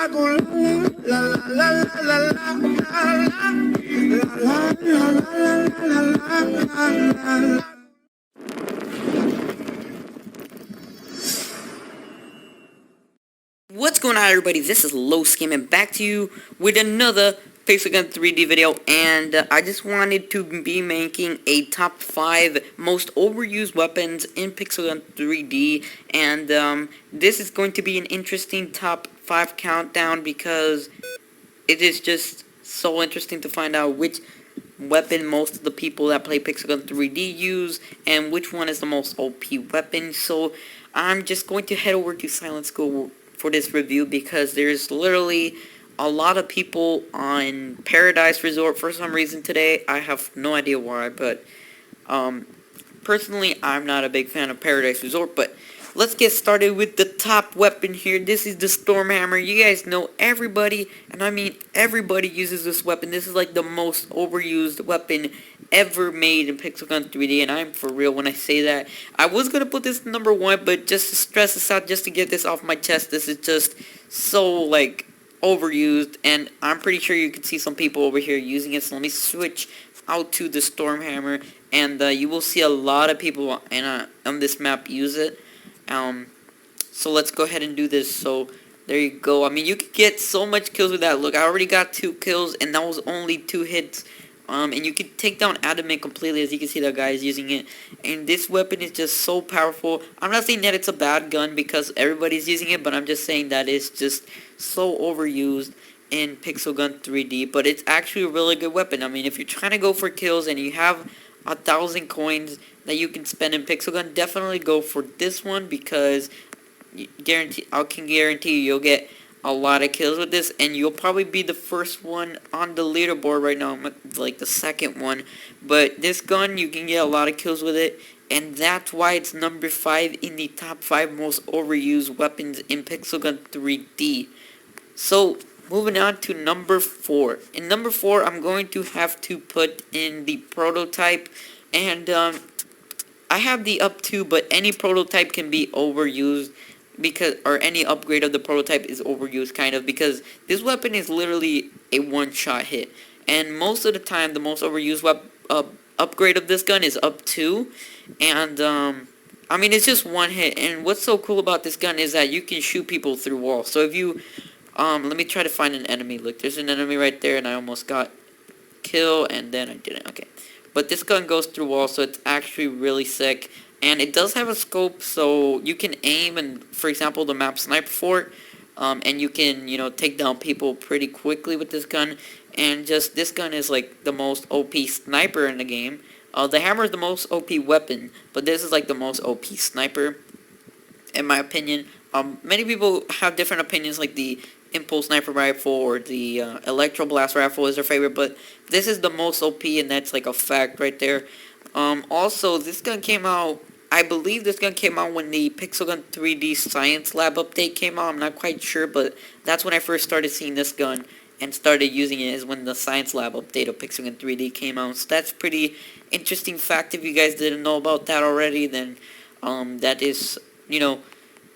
What's going on, everybody? This is LosGaming back to you with another Pixel Gun 3D video, and I just wanted to be making a top 5 most overused weapons in Pixel Gun 3D, and this is going to be an interesting top 5 countdown because it is just so interesting to find out which weapon most of the people that play Pixel Gun 3D use, and which one is the most OP weapon. So I'm just going to head over to Silent School for this review because there's literally a lot of people on Paradise Resort for some reason today. I have no idea why, but personally I'm not a big fan of Paradise Resort. But let's get started with the top weapon here. This is the Storm Hammer. You guys know everybody, and I mean everybody, uses this weapon. This is like the most overused weapon ever made in Pixel Gun 3D, and I'm for real when I say that. I was gonna put this number 1, but just to stress this out, just to get this off my chest, this is just so like overused, and I'm pretty sure you can see some people over here using it. So let me switch out to the Storm Hammer, and you will see a lot of people on this map use it. So let's go ahead and do this. So there you go. I mean, you could get so much kills with that. Look, I already got 2 kills, and that was only 2 hits. And you can take down Adamant completely, as you can see that guy is using it. And this weapon is just so powerful. I'm not saying that it's a bad gun because everybody's using it, but I'm just saying that it's just so overused in Pixel Gun 3D. But it's actually a really good weapon. I mean, if you're trying to go for kills and you have 1,000 coins that you can spend in Pixel Gun, definitely go for this one because I can guarantee you'll get a lot of kills with this, and you'll probably be the first one on the leaderboard right now, like the second one. But this gun, you can get a lot of kills with it, and that's why it's number 5 in the top 5 most overused weapons in Pixel Gun 3D. So moving on to number 4. In number 4, I'm going to have to put in the prototype, and I have the up to, but any prototype can be overused because, or any upgrade of the prototype is overused kind of, because this weapon is literally a one-shot hit, and most of the time the most overused upgrade of this gun is up to, and I mean, it's just one hit. And what's so cool about this gun is that you can shoot people through walls. So if you let me try to find an enemy. Look, there's an enemy right there, and I almost got kill, and then I didn't. Okay, but this gun goes through walls, so it's actually really sick. And it does have a scope, so you can aim, and for example, the map Sniper Fort, and you can, you know, take down people pretty quickly with this gun. And just, this gun is like the most OP sniper in the game. The hammer is the most OP weapon, but this is like the most OP sniper, in my opinion. Many people have different opinions, like the Impulse Sniper Rifle or the Electro Blast Rifle is their favorite, but this is the most OP, and that's like a fact right there. Also, this gun came out, I believe this gun came out when the Pixel Gun 3D Science Lab update came out. I'm not quite sure, but that's when I first started seeing this gun and started using it, is when the Science Lab update of Pixel Gun 3D came out. So that's pretty interesting fact. If you guys didn't know about that already, then that is, you know,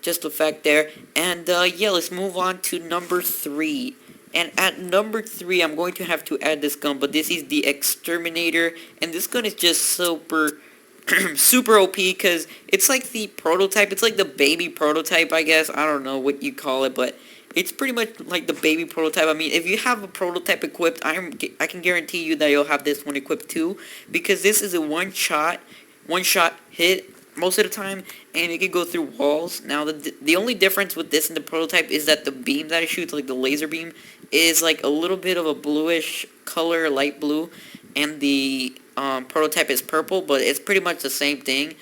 just a fact there. And yeah, let's move on to number 3. And at number 3, I'm going to have to add this gun, but this is the Exterminator, and this gun is just super super OP because it's like the prototype. It's like the baby prototype, I guess. I don't know what you call it, but it's pretty much like the baby prototype. I mean, if you have a prototype equipped, I can guarantee you that you'll have this one equipped too, because this is a one-shot hit most of the time, and it can go through walls. Now, the only difference with this and the prototype is that the beam that it shoots, like the laser beam, is like a little bit of a bluish color, light blue, and the prototype is purple, but it's pretty much the same thing.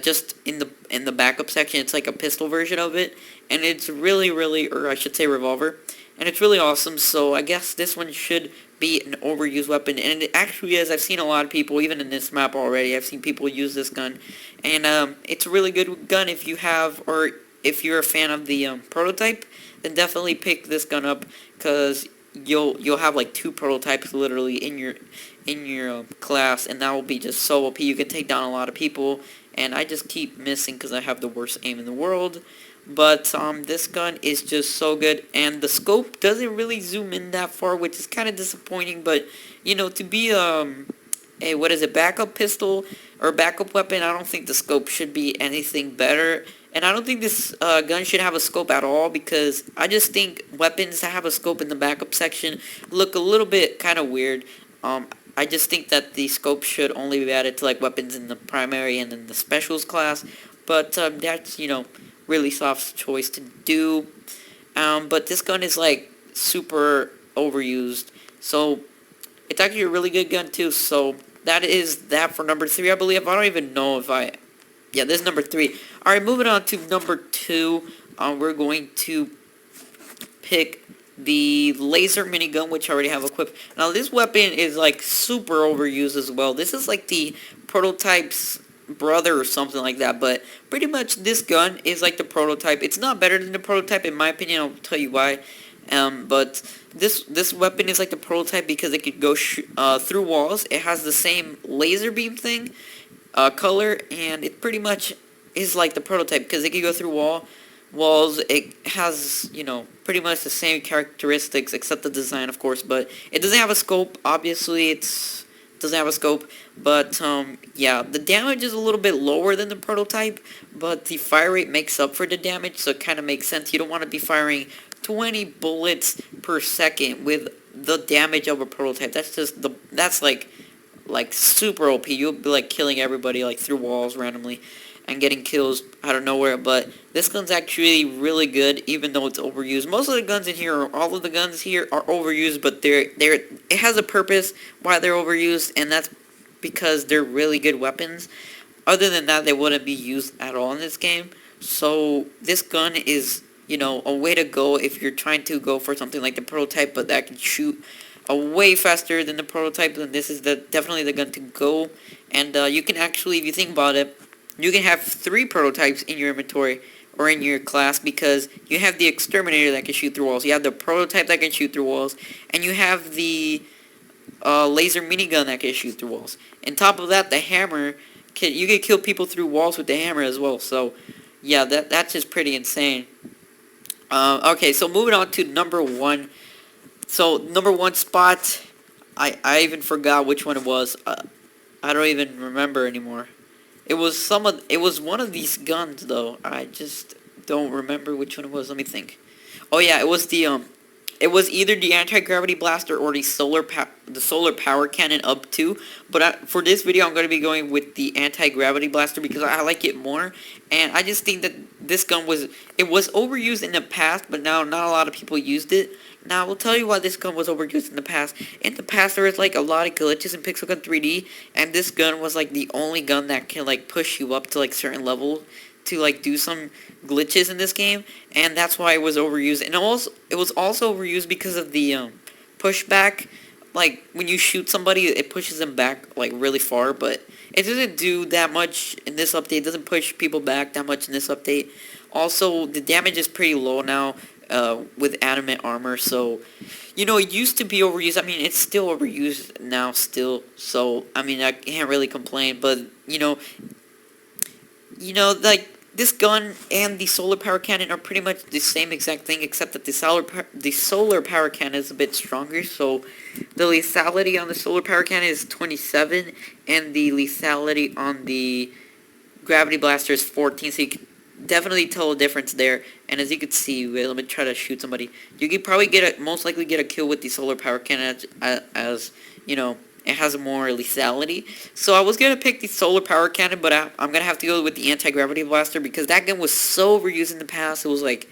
Just in the backup section, it's like a pistol version of it, and it's really, or I should say revolver, and it's really awesome. So I guess this one should be an overused weapon, and it actually is. I've seen a lot of people, even in this map already, I've seen people use this gun, and it's a really good gun. If you have, or if you're a fan of the prototype, then definitely pick this gun up, because you'll have like 2 prototypes literally in your class, and that will be just so OP. You can take down a lot of people, and I just keep missing because I have the worst aim in the world. But this gun is just so good, and the scope doesn't really zoom in that far, which is kind of disappointing. But you know, to be a what is it, backup pistol or backup weapon, I don't think the scope should be anything better. And I don't think this gun should have a scope at all, because I just think weapons that have a scope in the backup section look a little bit kind of weird. I just think that the scope should only be added to like weapons in the primary and in the specials class. But that's, you know, really soft choice to do. But this gun is like super overused, so it's actually a really good gun too. So that is that for number 3, I believe. I don't even know if yeah, this is number 3. Alright, moving on to number 2. We're going to pick the laser minigun, which I already have equipped. Now this weapon is like super overused as well. This is like the prototype's brother or something like that, but pretty much this gun is like the prototype. It's not better than the prototype in my opinion. I'll tell you why. But this weapon is like the prototype because it could go through walls. It has the same laser beam thing, color, and it pretty much is like the prototype because it can go through walls. It has, you know, pretty much the same characteristics except the design, of course, but it doesn't have a scope. Obviously, it doesn't have a scope, but yeah, the damage is a little bit lower than the prototype, but the fire rate makes up for the damage, so it kind of makes sense. You don't want to be firing 20 bullets per second with the damage of a prototype. That's like super OP. You'll be like killing everybody like through walls randomly and getting kills out of nowhere. But this gun's actually really good, even though it's overused. Most of the guns in here, or all of the guns here, are overused, but it has a purpose why they're overused, and that's because they're really good weapons. Other than that, they wouldn't be used at all in this game. So this gun is, you know, a way to go if you're trying to go for something like the prototype, but that can shoot way faster than the prototype. Then this is definitely the gun to go. And you can actually, if you think about it, you can have 3 prototypes in your inventory or in your class, because you have the exterminator that can shoot through walls, you have the prototype that can shoot through walls, and you have the laser minigun that can shoot through walls. On top of that, the hammer, you can kill people through walls with the hammer as well. So yeah, that's just pretty insane. Okay, so moving on to number 1. So number 1 spot, I even forgot which one it was. I don't even remember anymore. It was one of these guns though. I just don't remember which one it was. Let me think. Oh yeah, it was it was either the anti-gravity blaster or the solar power cannon up 2. But for this video, I'm going to be going with the anti-gravity blaster because I like it more. And I just think that this gun was overused in the past, but now not a lot of people used it. Now, I will tell you why this gun was overused in the past. In the past, there was like a lot of glitches in Pixel Gun 3D, and this gun was like the only gun that can like push you up to like certain level to like do some glitches in this game, and that's why it was overused. And it was also overused because of the pushback. Like when you shoot somebody, it pushes them back like really far, but it doesn't do that much in this update. It doesn't push people back that much in this update. Also, the damage is pretty low now with adamant armor, so you know, it used to be overused. I mean, it's still overused now still, so I mean, I can't really complain. But you know, like this gun and the solar power cannon are pretty much the same exact thing, except that the solar power cannon is a bit stronger. So the lethality on the solar power cannon is 27, and the lethality on the gravity blaster is 14. So you can definitely tell a difference there. And as you can see, wait, let me try to shoot somebody. You could probably most likely get a kill with the solar power cannon, as you know, it has more lethality. So I was going to pick the solar power cannon, but I'm going to have to go with the anti-gravity blaster because that gun was so overused in the past. It was like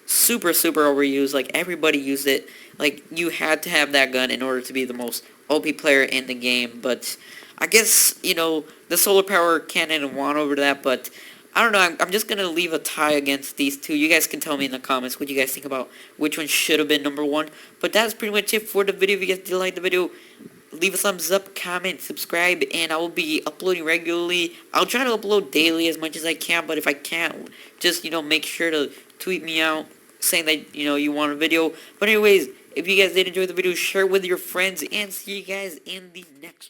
super overused. Like everybody used it. Like you had to have that gun in order to be the most OP player in the game. But I guess, you know, the solar power cannon won over that, but I don't know, I'm just going to leave a tie against these two. You guys can tell me in the comments what you guys think about which one should have been number 1. But that's pretty much it for the video. If you guys did like the video, leave a thumbs up, comment, subscribe, and I will be uploading regularly. I'll try to upload daily as much as I can, but if I can't, just, you know, make sure to tweet me out saying that, you know, you want a video. But anyways, if you guys did enjoy the video, share it with your friends, and see you guys in the next